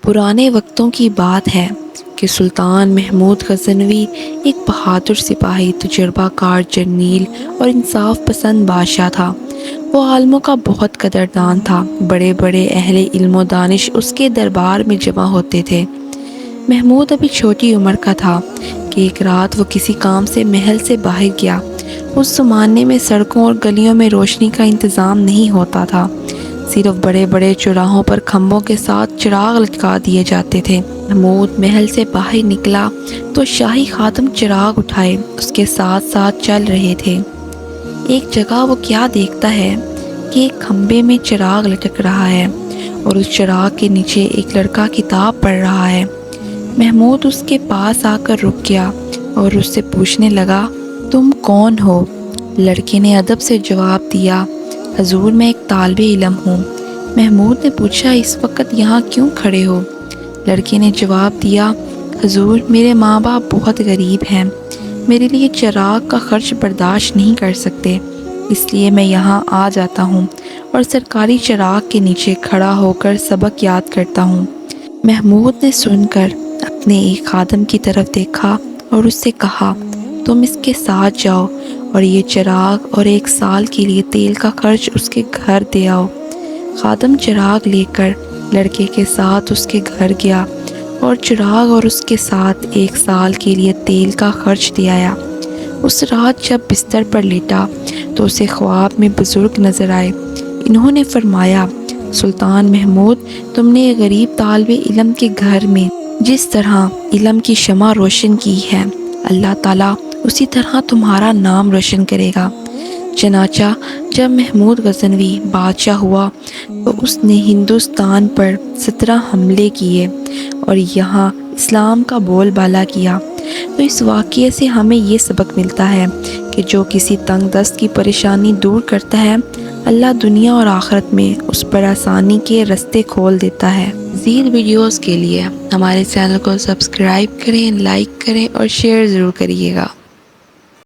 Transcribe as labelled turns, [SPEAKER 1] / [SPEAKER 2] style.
[SPEAKER 1] پرانے وقتوں کی بات ہے کہ سلطان محمود غزنوی ایک بہادر سپاہی، تجربہ کار جرنیل اور انصاف پسند بادشاہ تھا۔ وہ عالموں کا بہت قدردان تھا۔ بڑے بڑے اہل علم و دانش اس کے دربار میں جمع ہوتے تھے۔ محمود ابھی چھوٹی عمر کا تھا کہ ایک رات وہ کسی کام سے محل سے باہر گیا۔ اس زمانے میں سڑکوں اور گلیوں میں روشنی کا انتظام نہیں ہوتا تھا، صرف بڑے بڑے چوراہوں پر کھمبوں کے ساتھ چراغ لٹکا دیے جاتے تھے۔ محمود محل سے باہر نکلا تو شاہی خادم چراغ اٹھائے اس کے ساتھ ساتھ چل رہے تھے۔ ایک جگہ وہ کیا دیکھتا ہے کہ ایک کھمبے میں چراغ لٹک رہا ہے اور اس چراغ کے نیچے ایک لڑکا کتاب پڑھ رہا ہے۔ محمود اس کے پاس آ کر رک گیا اور اس سے پوچھنے لگا، تم کون ہو؟ لڑکے نے ادب سے جواب دیا، حضور میں ایک طالب علم ہوں۔ محمود نے پوچھا، اس وقت یہاں کیوں کھڑے ہو؟ لڑکے نے جواب دیا، حضور میرے ماں باپ بہت غریب ہیں، میرے لیے چراغ کا خرچ برداشت نہیں کر سکتے، اس لیے میں یہاں آ جاتا ہوں اور سرکاری چراغ کے نیچے کھڑا ہو کر سبق یاد کرتا ہوں۔ محمود نے سن کر اپنے ایک خادم کی طرف دیکھا اور اس سے کہا، تم اس کے ساتھ جاؤ اور یہ چراغ اور 1 سال کے لیے تیل کا خرچ اس کے گھر دے آؤ۔ خادم چراغ لے کر لڑکے کے ساتھ اس کے گھر گیا اور چراغ اور اس کے ساتھ 1 سال کے لیے تیل کا خرچ دے آیا۔ اس رات جب بستر پر لیٹا تو اسے خواب میں بزرگ نظر آئے۔ انہوں نے فرمایا، سلطان محمود، تم نے ایک غریب طالب علم کے گھر میں جس طرح علم کی شمع روشن کی ہے، اللہ تعالیٰ اسی طرح تمہارا نام روشن کرے گا۔ چنانچہ جب محمود غزنوی بادشاہ ہوا تو اس نے ہندوستان پر 17 حملے کیے اور یہاں اسلام کا بول بالا کیا۔ تو اس واقعے سے ہمیں یہ سبق ملتا ہے کہ جو کسی تنگ دست کی پریشانی دور کرتا ہے، اللہ دنیا اور آخرت میں اس پر آسانی کے راستے کھول دیتا ہے۔ مزید ویڈیوز کے لیے ہمارے چینل کو سبسکرائب کریں، لائک کریں اور شیئر ضرور کریے گا۔